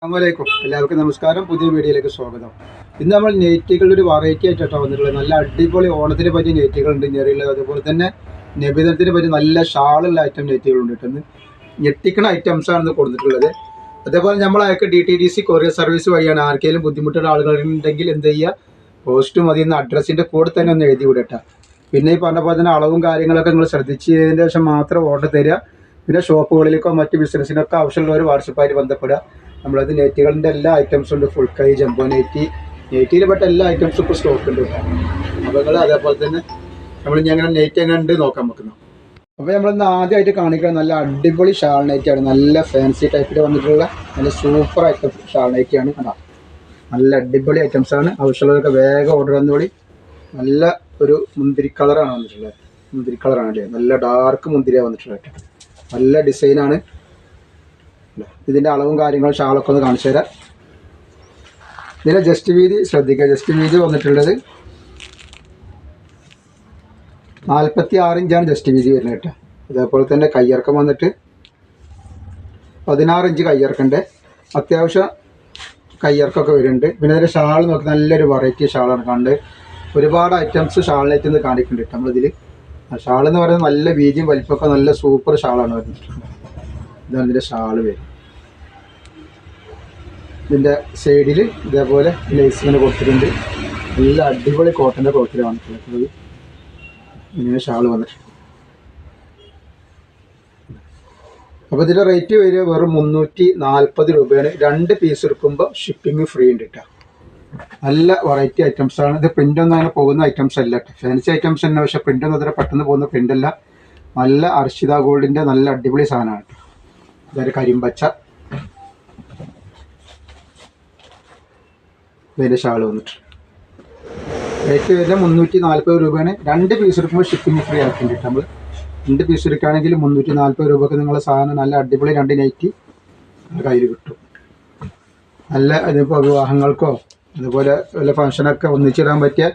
അസ്സലാമലൈക്കും. എല്ലാവർക്കും നമസ്കാരം. പുതിയ വീഡിയോയിലേക്ക് സ്വാഗതം. ഇന്ന് നമ്മൾ നെയ്റ്റികളുടെ ഒരു വെറൈറ്റി ആയിട്ടാണ് വന്നിട്ടുള്ളത്. നല്ല അടിപൊളി ഓണത്തിന് പറ്റിയ നെയ്റ്റികളുണ്ട് ഞെറിയുള്ളത്. അതുപോലെ തന്നെ നബിദിനത്തിന് പറ്റിയ നല്ല ഷാളുള്ള ഐറ്റം നെയ്റ്റികളുണ്ട് കിട്ടുന്നത്. ഞെട്ടിക്കണ ഐറ്റംസ് ആണ് കൊടുത്തിട്ടുള്ളത്. അതേപോലെ നമ്മൾ അയക്ക് DTDC കൊറിയർ സർവീസ് വഴിയാണ്. ആർക്കെങ്കിലും ബുദ്ധിമുട്ടുള്ള ആളുകളുണ്ടെങ്കിൽ എന്ത് ചെയ്യുക, പോസ്റ്റ് മതി എന്ന അഡ്രസ്സിൻ്റെ കൂടെ തന്നെ ഒന്ന് എഴുതി വിടട്ടെ. പിന്നെ ഈ പറഞ്ഞ പോലെ തന്നെ അളവും കാര്യങ്ങളൊക്കെ നിങ്ങൾ ശ്രദ്ധിച്ചതിന് ശേഷം മാത്രം ഓർഡർ തരിക. പിന്നെ ഷോപ്പുകളിലേക്കോ മറ്റ് ബിസിനസ്സിനൊക്കെ ആവശ്യമുള്ളവർ വാട്സപ്പായിട്ട് ബന്ധപ്പെടുക. നമ്മളത് നെറ്റുകളുടെ എല്ലാ ഐറ്റംസും ഉണ്ട്. ഫുൾ കൈ, ജംബോ നെറ്റിയിൽ പെട്ട എല്ലാ ഐറ്റംസും ഇപ്പോൾ സ്റ്റോക്ക് ഉണ്ട് കേട്ടോ. അപ്പോൾ നിങ്ങൾ അതേപോലെ തന്നെ നമ്മൾ ഇനി അങ്ങനെ നെറ്റ് എങ്ങനെ ഉണ്ട് നോക്കാൻ വെക്കുന്നു. അപ്പോൾ നമ്മളിന്ന് ആദ്യമായിട്ട് കാണിക്കുന്നത് നല്ല അടിപൊളി ഷാൾ നൈറ്റിയാണ്. നല്ല ഫാൻസി ടൈപ്പിൽ വന്നിട്ടുള്ള നല്ല സൂപ്പർ ഐറ്റം ഷാൾ നൈറ്റിയാണ്. അതാ നല്ല അടിപൊളി ഐറ്റംസാണ്. ആവശ്യമുള്ളവരൊക്കെ വേഗം ഓർഡർ തന്നോളി. നല്ല ഒരു മുന്തിരി കളറാണ് വന്നിട്ടുള്ളത്. മുന്തിരി കളറാണ് അല്ലേ, നല്ല ഡാർക്ക് മുന്തിരിയാണ് വന്നിട്ടുള്ളത്. നല്ല ഡിസൈനാണ്. ഇതിൻ്റെ അളവും കാര്യങ്ങളും ഷാളൊക്കെ ഒന്ന് കാണിച്ചു തരാം. ഇതിൻ്റെ ജസ്റ്റ് വീതി ശ്രദ്ധിക്കുക. ജസ്റ്റ് വീതി വന്നിട്ടുള്ളത് 46 ഇഞ്ചാണ് ജസ്റ്റ് വീതി വരുന്നത് കേട്ടോ. അതേപോലെ തന്നെ കയ്യിറക്കം വന്നിട്ട് 16 ഇഞ്ച് കയ്യിറക്കൻ്റെ അത്യാവശ്യം കയ്യിറക്കമൊക്കെ വരുന്നുണ്ട്. പിന്നെ അതിൻ്റെ ഷാൾ നോക്കി നല്ലൊരു വെറൈറ്റി ഷാളാണ് കണ്ട്. ഒരുപാട് ഐറ്റംസ് ഷാളിനായിട്ട് നിന്ന് കാണിക്കുന്നുണ്ട് നമ്മളിതിൽ. ഷാൾ എന്ന് പറയുന്നത് നല്ല വീതിയും വലിപ്പമൊക്കെ നല്ല സൂപ്പർ ഷാളാണ് വരുന്നത്. ഇതാണ് ഇതിൻ്റെ ഷാൾ വരും. ഇതിൻ്റെ സൈഡിൽ ഇതേപോലെ ലേസ് ഇങ്ങനെ കൊടുത്തിട്ടുണ്ട്. നല്ല അടിപൊളി കോട്ടൻ്റെ ക്ലോത്തിലാണ് വന്നിട്ടുള്ളത്. ഇങ്ങനെ ഷാൾ വന്നിട്ടുണ്ട്. അപ്പോൾ ഇതിൻ്റെ റേറ്റ് വരിക വെറും 340 രൂപയാണ്. 2 പീസ് എടുക്കുമ്പോൾ ഷിപ്പിംഗ് ഫ്രീ ഉണ്ട് കേട്ടോ. നല്ല വെറൈറ്റി ഐറ്റംസാണ്. ഇത് പ്രിൻ്റൊന്നും അങ്ങനെ പോകുന്ന ഐറ്റംസ് അല്ല കേട്ടോ. ഫാൻസി ഐറ്റംസ് തന്നെ, പക്ഷേ പ്രിൻ്റൊന്നും അതിൽ പെട്ടെന്ന് പോകുന്ന പ്രിൻ്റല്ല. നല്ല അർഷിത ഗോൾഡിൻ്റെ നല്ല അടിപൊളി സാധനമാണ് കേട്ടോ. ഇതൊരു കരിമ്പച്ച. ഇതിൻ്റെ ഷാൾ വന്നിട്ട് റേറ്റ് വരുന്നത് 340 രൂപയാണ്. 2 പീസ് എടുക്കുമ്പോൾ ഷിപ്പിംഗ് ഫ്രീ ആക്കിയിട്ട് നമ്മൾ 2 പീസ് എടുക്കുകയാണെങ്കിൽ 340 രൂപക്ക് നിങ്ങളെ സാധനം നല്ല അടിപൊളി 2 നൈറ്റി കയ്യിൽ കിട്ടും. നല്ല ഇതിപ്പോൾ വിവാഹങ്ങൾക്കോ അതുപോലെ വല്ല ഫംഗ്ഷനൊക്കെ ഒന്നിച്ചിടാൻ പറ്റിയ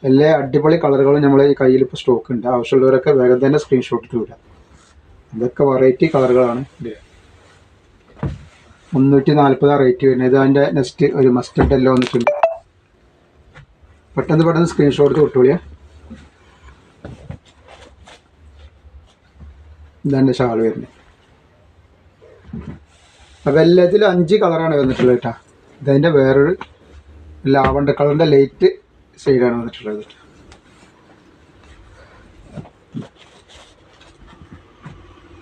എല്ലാ അടിപൊളി കളറുകളും നമ്മളെ ഈ കയ്യിൽ ഇപ്പോൾ സ്റ്റോക്ക് ഉണ്ട്. ആവശ്യമുള്ളവരൊക്കെ വേഗം തന്നെ സ്ക്രീൻഷോട്ട് തൂരാം. ഇതൊക്കെ വെറൈറ്റി കളറുകളാണ്. 340 റേറ്റ് വരുന്നത്. ഇത് അതിൻ്റെ നെക്സ്റ്റ് ഒരു മസ്റ്റർഡ് എല്ലാം വന്നിട്ടുണ്ട്. പെട്ടെന്ന് സ്ക്രീൻഷോട്ട് തൊട്ടുകൂടിയ. ഇതാണ് ഷാൾ വരുന്നത്. അപ്പോൾ എല്ലാത്തിലും 5 കളറാണ് വന്നിട്ടുള്ളത് കേട്ടോ. ഇതതിൻ്റെ വേറൊരു ലാവണ്ടർ കളറിൻ്റെ ലൈറ്റ് ഷെയ്ഡാണ് വന്നിട്ടുള്ളത്.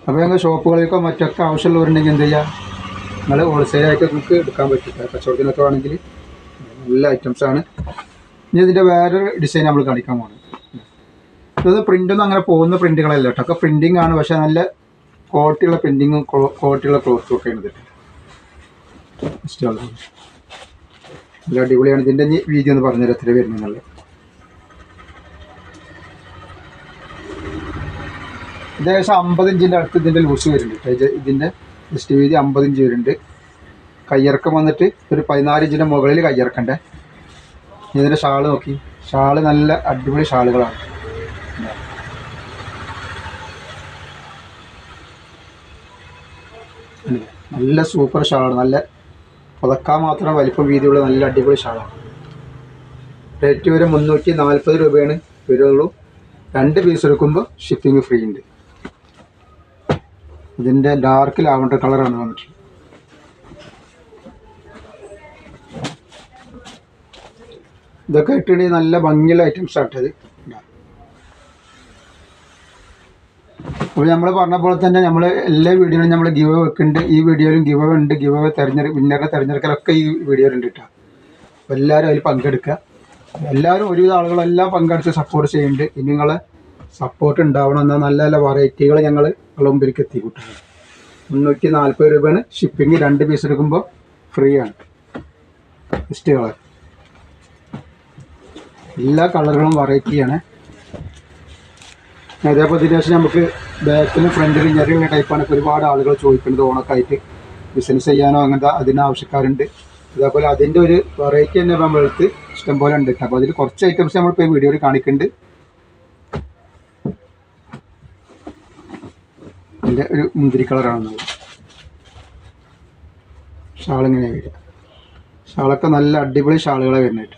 അപ്പോൾ ഞങ്ങൾ ഷോപ്പുകളിലേക്കോ മറ്റൊക്കെ ആവശ്യമുള്ളവരുണ്ടെങ്കിൽ എന്ത് ചെയ്യുക, നിങ്ങൾ ഹോൾസെയിലായിട്ട് നമുക്ക് എടുക്കാൻ പറ്റും. കച്ചവടത്തിനൊക്കെ വേണമെങ്കിൽ നല്ല ഐറ്റംസാണ്. ഇനി ഇതിൻ്റെ വേറൊരു ഡിസൈൻ നമ്മൾ കാണിക്കാൻ പോകുന്നത്. ഇത് പ്രിൻ്റൊന്നും അങ്ങനെ പോകുന്ന പ്രിൻറ്റുകളല്ല കേട്ടോ. ഒക്കെ പ്രിൻറ്റിങ് ആണ്, പക്ഷേ നല്ല ക്വാളിറ്റിയുള്ള പ്രിൻറ്റിങ്ങും ക്വാളിറ്റിയുള്ള ക്ലോത്തും ഒക്കെ ആണ്. ഇഷ്ടമുള്ളത് നല്ല അടിപൊളിയാണ്. ഇതിൻ്റെ വീതി ഒന്ന് പറഞ്ഞുതരാം എത്ര വരുന്നുള്ളത്. ഏകദേശം 50 ഇഞ്ചിൻ്റെ അടുത്ത് ഇതിൻ്റെ ലൂസ് വരുന്നുണ്ട്. ഇതിൻ്റെ ജസ്റ്റ് വീതി 50 ഇഞ്ച് വരുന്നുണ്ട്. കയ്യിറക്കം വന്നിട്ട് ഒരു 14 ഇഞ്ചിൻ്റെ മുകളിൽ കയ്യിറക്കണ്ടേ. ഇതിൻ്റെ ഷാള് നോക്കി. ഷാള് നല്ല അടിപൊളി ഷാളുകളാണ്. നല്ല സൂപ്പർ ഷാളാണ്. നല്ല പുതക്കാൻ മാത്രം വലിപ്പം വീതിയുള്ള നല്ല അടിപൊളി ഷാളാണ്. റേറ്റ് വരെ 340 രൂപയാണ് വരുള്ളൂ. 2 പീസ് എടുക്കുമ്പോൾ ഷിപ്പിംഗ് ഫ്രീ ഉണ്ട്. ഇതിൻ്റെ ഡാർക്ക് ലാവണ്ടർ കളറാണ് വന്നിട്ടുള്ളത്. ഇതൊക്കെ ഇട്ടിട്ടുണ്ടെങ്കിൽ നല്ല ഭംഗിയുള്ള ഐറ്റംസ് ആട്ടത്. അപ്പോൾ നമ്മൾ പറഞ്ഞ പോലെ തന്നെ നമ്മൾ എല്ലാ വീഡിയോയിലും നമ്മൾ ഗിവ് അവേ വെക്കുന്നുണ്ട്. ഈ വീഡിയോയിലും ഗിവ് അവേ ഉണ്ട്. ഗിവ് അവേ വിന്നറിനെ തിരഞ്ഞെടുക്കലൊക്കെ ഈ വീഡിയോയിലുണ്ട് കേട്ടോ. അപ്പോൾ എല്ലാവരും അതിൽ പങ്കെടുക്കുക. എല്ലാവരും ഒരുവിധ ആളുകളെല്ലാം പങ്കെടുത്ത് സപ്പോർട്ട് ചെയ്യുന്നുണ്ട്. ഇനി നിങ്ങളെ സപ്പോർട്ട് ഉണ്ടാവണം. എന്നാൽ നല്ല നല്ല വെറൈറ്റികൾ ഞങ്ങൾ നിങ്ങളുടെ മുമ്പിലേക്ക് എത്തിക്കിട്ടുന്നത്. 340 രൂപയാണ് ഷിപ്പിംഗ്. 2 പീസ് എടുക്കുമ്പോൾ ഫ്രീ ആണ്. Best colour. എല്ലാ കളറുകളും വെറൈറ്റിയാണ്. അതേപോലെ ഇതിന് ശേഷം നമുക്ക് ബാക്കിലും ഫ്രണ്ടിലും ചെറിയ ടൈപ്പാണ്. ഒരുപാട് ആളുകൾ ചോദിക്കുന്നത് ഓണക്കായിട്ട് ബിസിനസ് ചെയ്യാനോ അങ്ങനത്തെ അതിന് ആവശ്യക്കാരുണ്ട്. അതേപോലെ അതിൻ്റെ ഒരു വെറൈറ്റി തന്നെ നമ്മളെടുത്ത് ഇഷ്ടംപോലെ ഉണ്ട്. അപ്പോൾ അതിൽ കുറച്ച് ഐറ്റംസ് നമ്മളിപ്പോൾ ഈ വീഡിയോയിൽ കാണിക്കുന്നുണ്ട്. ഇതിൻ്റെ ഒരു മുന്തിരി കളറാണ്. ഷാളിങ്ങനെ വരിക. ഷാളൊക്കെ നല്ല അടിപൊളി ഷാളുകളാണ് വരുന്നത്.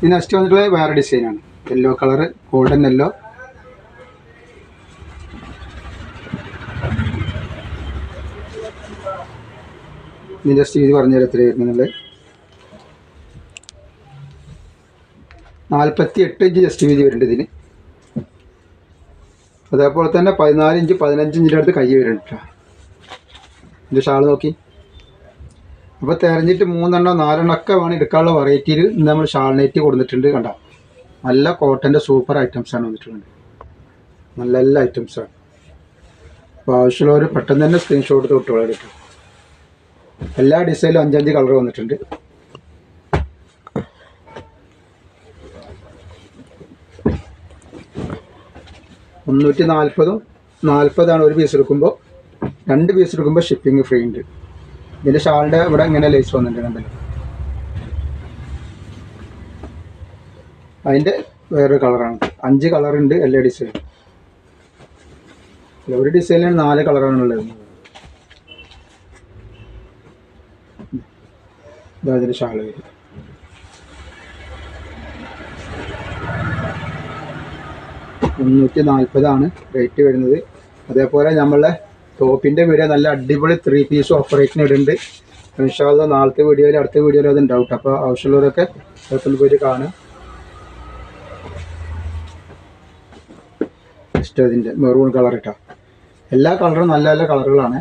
ഈ നെക്സ്റ്റ് വന്നിട്ടുള്ളത് വേറെ ഡിസൈനാണ്. Yellow colour, golden yellow. ഇതിൻ്റെ സ്റ്റീൽ പറഞ്ഞാൽ എത്ര വരുന്നുള്ളത്? 48 ഇഞ്ച് ജസ്റ്റ് വീതി വരുന്നുണ്ട് ഇതിന്. അതേപോലെ തന്നെ 14 ഇഞ്ച് 15 ഇഞ്ചിൻ്റെ അടുത്ത് കൈ വരുന്നുണ്ട്. ഇതിൻ്റെ ഷാൾ നോക്കി. അപ്പോൾ തിരഞ്ഞിട്ട് 3 എണ്ണോ 4 എണ്ണോ ഒക്കെ വേണം എടുക്കാനുള്ള വെറൈറ്റിയിൽ ഇന്ന് നമ്മൾ ഷാൾ നെറ്റ് കൊടുത്തിട്ടുണ്ട്. കണ്ടോ, നല്ല കോട്ടൻ്റെ സൂപ്പർ ഐറ്റംസാണ് വന്നിട്ടുള്ളത്. നല്ല എല്ലാ ഐറ്റംസാണ്. അപ്പോൾ ആവശ്യമുള്ളവർ പെട്ടെന്ന് തന്നെ സ്ക്രീൻഷോട്ട് എടുത്ത് വിട്ടോളാം കേട്ടോ. എല്ലാ ഡിസൈനിലും 5 കളർ വന്നിട്ടുണ്ട്. $340 ഒരു പീസ് എടുക്കുമ്പോൾ. 2 പീസ് എടുക്കുമ്പോൾ ഷിപ്പിംഗ് ഫ്രീ ഉണ്ട്. ഇതിൻ്റെ ഷാളിൻ്റെ ഇവിടെ ഇങ്ങനെ ലേസ് വന്നിട്ടുണ്ട്, കണ്ടല്ലോ. അതിൻ്റെ വേറൊരു കളറാണ്. 5 കളറുണ്ട് എല്ലാ ഡിസൈനും. ഒരു ഡിസൈനിലാണ് 4 കളറാണുള്ളത്. ഇതിൻ്റെ ഷാൾ വരും. $340 റേറ്റ് വരുന്നത്. അതേപോലെ നമ്മളെ ടോപ്പിൻ്റെ വീഡിയോ നല്ല അടിപൊളി 3 പീസ് ഓപ്പറേഷൻ ഇടുന്നുണ്ട്. ഇൻഷാ അല്ലാഹ് നാളത്തെ വീഡിയോയിൽ അടുത്ത വീഡിയോയിൽ അത് ഉണ്ടാവും. അപ്പോൾ ആവശ്യമുള്ളവരൊക്കെ അടുത്തൊന്ന് പോയിട്ട് കാണും. ജസ്റ്റ് അതിൻ്റെ മെറൂൺ കളർ ഇട്ടാ. എല്ലാ കളറും നല്ല നല്ല കളറുകളാണ്.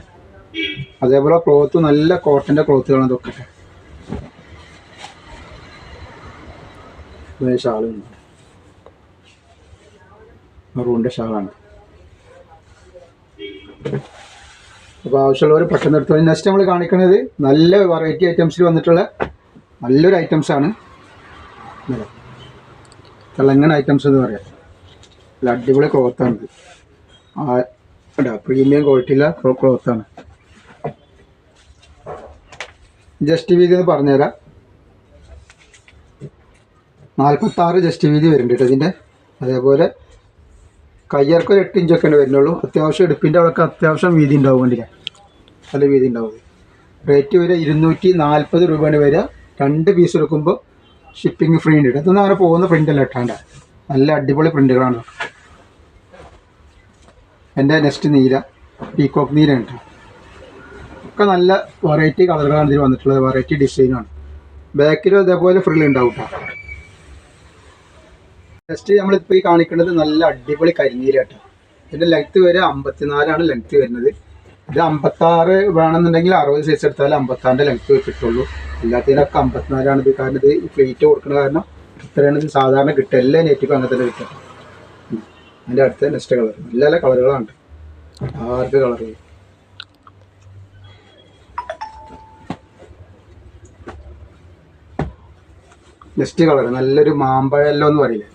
അതേപോലെ ക്ലോത്ത് നല്ല കോട്ടൻ്റെ ക്ലോത്തുകളാണ് ഇതൊക്കെ. ഷാളുണ്ട്, മെറൂണിൻ്റെ ഷാളാണ്. അപ്പോൾ ആവശ്യമുള്ളവർ പെട്ടെന്ന് എടുത്തു. നെക്സ്റ്റ് നമ്മൾ കാണിക്കുന്നത് നല്ല വെറൈറ്റി ഐറ്റംസിൽ വന്നിട്ടുള്ള നല്ലൊരു ഐറ്റംസാണ്. തിളങ്ങണ ഐറ്റംസ് എന്ന് പറയാം. നല്ല അടിപൊളി ക്ലോത്താണിത്. പ്രീമിയം ക്വാളിറ്റിയുള്ള ക്ലോത്താണ്. ജസ്റ്റ് വീതി എന്ന് പറഞ്ഞുതരാം. 46 ജസ്റ്റ് വീതി വരുന്നുണ്ട് കേട്ടോ ഇതിൻ്റെ. അതേപോലെ കയ്യർക്ക് ഒരു 8 ഇഞ്ചൊക്കെ വരുന്നുള്ളൂ. അത്യാവശ്യം ഇടുപ്പിൻ്റെ അവിടെയൊക്കെ അത്യാവശ്യം വീതി ഉണ്ടാവും. വേണ്ടില്ല, നല്ല വീതി ഉണ്ടാവും. റേറ്റ് വരെ 240 രൂപയാണ് വരിക. 2 പീസ് എടുക്കുമ്പോൾ ഷിപ്പിംഗ് ഫ്രീ ഉണ്ട്. ഇതൊന്നും അങ്ങനെ പോകുന്ന പ്രിൻ്റല്ല ഇട്ടാണ്ട. നല്ല അടിപൊളി പ്രിൻ്റുകളാണ്. എൻ്റെ നെക്സ്റ്റ് നീല, പീക്കോക്ക് നീലാണ് കേട്ടോ. ഒക്കെ നല്ല വെറൈറ്റി കളറുകളാണ് ഇതിൽ വന്നിട്ടുള്ളത്. വെറൈറ്റി ഡിസൈനാണ്. ബാക്കിലും അതേപോലെ ഫ്രിൽ ഉണ്ടാവും കേട്ടോ. നെക്സ്റ്റ് നമ്മളിപ്പോൾ ഈ കാണിക്കുന്നത് നല്ല അടിപൊളി കരിനീല കേട്ടോ. ഇതിൻ്റെ ലെങ്ത്ത് വരെ 54 ലെങ്ത്ത് വരുന്നത്. ഇത് 56 വേണമെന്നുണ്ടെങ്കിൽ 60 സൈസ് എടുത്താൽ 56 ലെങ്ത്ത് കിട്ടുള്ളൂ. എല്ലാത്തിനൊക്കെ 54 ഇത്. കാരണം ഇത് ഫ്ലീറ്റ് കൊടുക്കുന്ന കാരണം ഇത്രയാണ് ഇത് സാധാരണ കിട്ടുക. എല്ലാ നെറ്റിക്കും അങ്ങനെ തന്നെ കിട്ടും. അതിൻ്റെ അടുത്ത നെക്സ്റ്റ് കളർ നല്ല നല്ല കളറുകളാണ്. 6 കളറുകൾ. നെക്സ്റ്റ് കളർ നല്ലൊരു മാമ്പഴല്ലോ എന്ന് പറയില്ലേ,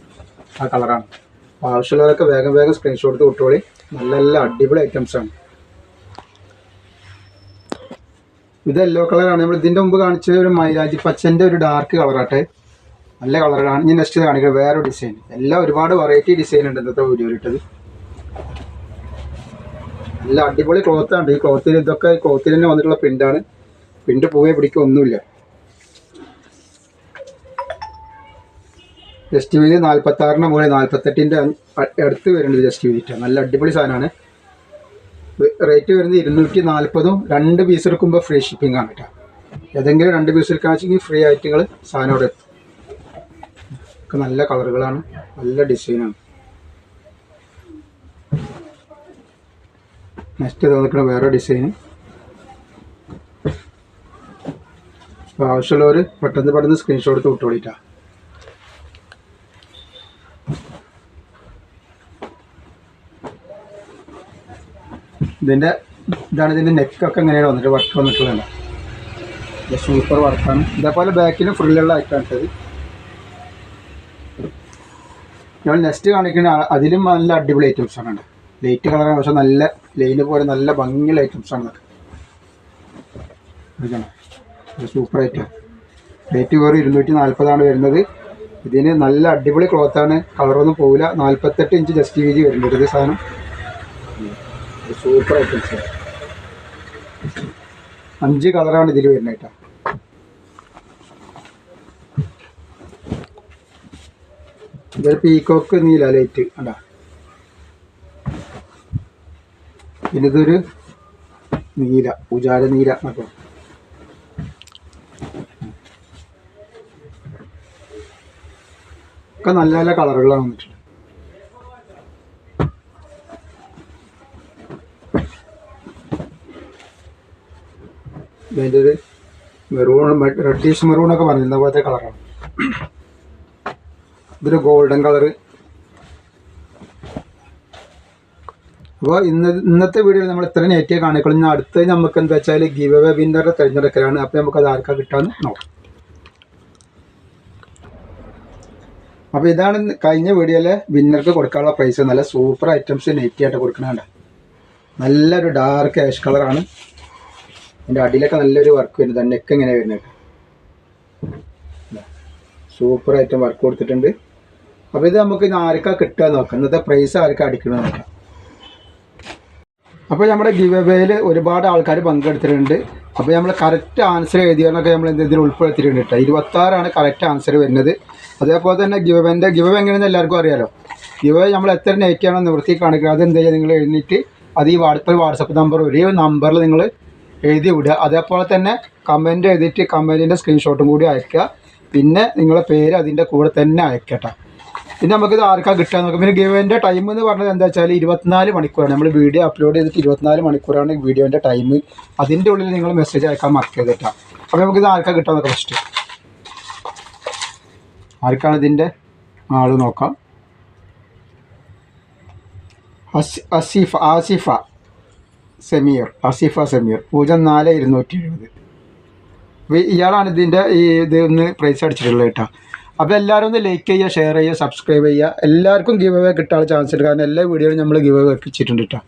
ആ കളറാണ്. അപ്പോൾ ആവശ്യമുള്ളവരൊക്കെ വേഗം വേഗം സ്ക്രീൻഷോട്ട് എടുത്ത് വിട്ടോളി. നല്ല നല്ല അടിപൊളി ഐറ്റംസാണ്. ഇത് യെല്ലോ കളറാണ്. നമ്മൾ ഇതിൻ്റെ മുമ്പ് കാണിച്ച ഒരു മൈലാഞ്ചി പച്ചൻ്റെ ഒരു ഡാർക്ക് കളറാട്ടെ. നല്ല കളറാണ്. ഇനി നെക്സ്റ്റ് കാണിക്കുന്നത് വേറെ ഡിസൈൻ. എല്ലാം ഒരുപാട് വെറൈറ്റി ഡിസൈൻ ഉണ്ട് ഇന്നത്തെ വീഡിയോയിൽ ഇട്ടത്. നല്ല അടിപൊളി ക്ലോത്താണ്. ഈ ക്ലോത്തിൽ ഇതൊക്കെ ക്ലോത്തിൽ തന്നെ വന്നിട്ടുള്ള പ്രിൻ്റാണ്. പ്രിൻ്റ് പോവേ പിടിക്കുക ഒന്നുമില്ല. ജസ്റ്റ് വീതി 46 മുകളിൽ 48 അടുത്ത് വരുന്നുണ്ട് ജസ്റ്റ് വീതിട്ട്. നല്ല അടിപൊളി സാധനമാണ്. റേറ്റ് വരുന്നത് 240. 2 പീസ് എടുക്കുമ്പോൾ ഫ്രീ ഷിപ്പിംഗ് ആണ് കേട്ടോ. ഏതെങ്കിലും 2 പീസ് എടുക്കാന്ന് വെച്ചെങ്കിൽ ഫ്രീ ആയിട്ട് നിങ്ങൾ സാധനം അവിടെ എത്തും. ഒക്കെ നല്ല കളറുകളാണ്, നല്ല ഡിസൈനാണ്. നെക്സ്റ്റ് തോന്നിക്കുന്ന വേറെ ഡിസൈന്. അപ്പോൾ ആവശ്യമുള്ളവർ പെട്ടെന്ന് സ്ക്രീൻഷോട്ട് എടുത്ത് വിട്ടോളിട്ടാ. ഇതാണ് ഇതിൻ്റെ നെക്കൊക്കെ എങ്ങനെയാണ് വന്നിട്ട് വർക്ക് വന്നിട്ടുള്ളത്. സൂപ്പർ വർക്കാണ്. ഇതേപോലെ ബാക്കിലും ഫ്രില്ലുള്ള ഐറ്റമാണിട്ടത്. ഞങ്ങൾ നെക്സ്റ്റ് കാണിക്കുന്ന അതിലും നല്ല അടിപൊളി ഐറ്റംസാണ്. ലൈറ്റ് കളറാണ്, പക്ഷെ നല്ല ലൈന് പോലെ നല്ല ഭംഗിയുള്ള ഐറ്റംസാണ് ഇതൊക്കെ. Super item. റേറ്റ് വേറെ 240 വരുന്നത്. ഇതിന് നല്ല അടിപൊളി ക്ലോത്താണ്. കളറൊന്നും പോവില്ല. 48 ഇഞ്ച് ജസ്റ്റ് വീതി വരുന്നുണ്ട് ഇത് സാധനം. Super items. 5 കളറാണ് ഇതിൽ വരുന്നത് കേട്ടോ. ഇതൊരു പീക്കോക്ക് നീല ലൈറ്റ് കണ്ടാ. പിന്നെ ഇതൊരു നീല ഉജാല നീല എന്നൊക്കെ. ഒക്കെ നല്ല നല്ല കളറുകളാണ് വന്നിട്ടുള്ളത്. ഇതിൻ്റെ ഒരു മെറൂൺ റെഡിഷ് മെറൂണൊക്കെ പറഞ്ഞിരുന്ന പോലത്തെ കളറാണ്. ഇതൊരു ഗോൾഡൻ കളറ്. അപ്പോൾ ഇന്നത്തെ വീഡിയോയിൽ നമ്മൾ ഇത്ര നെറ്റിയെ കാണിക്കണം. ഇന്ന് അടുത്ത് നമുക്ക് എന്താ വെച്ചാൽ ഗിവ് അവേ വിന്നറെ തിരഞ്ഞെടുക്കലാണ്. അപ്പോൾ നമുക്കത് ആർക്കാ കിട്ടാമെന്ന് നോക്കാം. അപ്പോൾ ഇതാണ് കഴിഞ്ഞ വീഡിയോയിലെ വിന്നർക്ക് കൊടുക്കാനുള്ള പ്രൈസ്. നല്ല സൂപ്പർ ഐറ്റംസ് നെറ്റിയായിട്ട് കൊടുക്കണുണ്ട്. നല്ലൊരു ഡാർക്ക് ആഷ് കളറാണ്. അതിൻ്റെ അടിയിലൊക്കെ നല്ലൊരു വർക്ക് വരുന്നത്. നെക്ക് ഇങ്ങനെ വരുന്നത് സൂപ്പർ ഐറ്റം വർക്ക് കൊടുത്തിട്ടുണ്ട്. അപ്പോൾ ഇത് നമുക്ക് ഇന്ന് ആർക്കാ കിട്ടുക നോക്കാം. ഇന്നത്തെ പ്രൈസ് ആർക്കാ അടിക്കണമെന്ന് നോക്കാം. അപ്പോൾ നമ്മുടെ ഗിവ് അവേയിൽ ഒരുപാട് ആൾക്കാർ പങ്കെടുത്തിട്ടുണ്ട്. അപ്പോൾ നമ്മൾ കറക്റ്റ് ആൻസർ എഴുതിയതൊക്കെ നമ്മൾ ഇതിൽ ഉൾപ്പെടുത്തിയിട്ടുണ്ട് കേട്ടോ. 26 കറക്റ്റ് ആൻസർ വരുന്നത്. അതേപോലെ തന്നെ ഗിവ് അവേ എങ്ങനെയെന്ന് എല്ലാവർക്കും അറിയാലോ. ഗിവ് അവേ നമ്മൾ എത്ര നെറ്റാണോ നിവൃത്തി കാണിക്കുക അത് എന്ത് ചെയ്യുക, നിങ്ങൾ എഴുതിയിട്ട് അത് ഈ വാട്സപ്പ് നമ്പർ ഒരേ നമ്പറിൽ നിങ്ങൾ എഴുതി വിടുക. അതേപോലെ തന്നെ കമൻറ്റ് എഴുതിയിട്ട് കമൻറ്റിൻ്റെ സ്ക്രീൻഷോട്ടും കൂടി അയക്കുക. പിന്നെ നിങ്ങളുടെ പേര് അതിൻ്റെ കൂടെ തന്നെ അയക്കട്ടെ. പിന്നെ നമുക്കിത് ആർക്കാ കിട്ടുക നോക്കാം. പിന്നെ ഗിവേൻ്റെ ടൈം എന്ന് പറഞ്ഞത് എന്താ വെച്ചാൽ 24 മണിക്കൂറാണ്. നമ്മൾ വീഡിയോ അപ്ലോഡ് ചെയ്തിട്ട് 24 മണിക്കൂറാണ് വീഡിയോൻ്റെ ടൈം. അതിൻ്റെ ഉള്ളിൽ നിങ്ങൾ മെസ്സേജ് അയക്കാൻ മറക്കരുത് കേട്ടോ. അപ്പോൾ നമുക്കിത് ആർക്കാ കിട്ടുക നോക്കാം. ഫസ്റ്റ് ആർക്കാണ് ഇതിൻ്റെ ആൾ നോക്കാം. ആസിഫ സമീർ 04-270. അപ്പോൾ ഇയാളാണ് ഇതിൻ്റെ ഇതൊന്ന് പ്രൈസ് അടിച്ചിട്ടുള്ളത് കേട്ടോ. അപ്പോൾ എല്ലാവരും ഒന്ന് ലൈക്ക് ചെയ്യുക, ഷെയർ ചെയ്യുക, സബ്സ്ക്രൈബ് ചെയ്യുക. എല്ലാവർക്കും ഗിവ് അവേ കിട്ടാനുള്ള ചാൻസ് ഉണ്ട്. കാരണം എല്ലാ വീഡിയോയിലും നമ്മൾ ഗിവ് അവേ വെച്ചിട്ടുണ്ട് കേട്ടോ.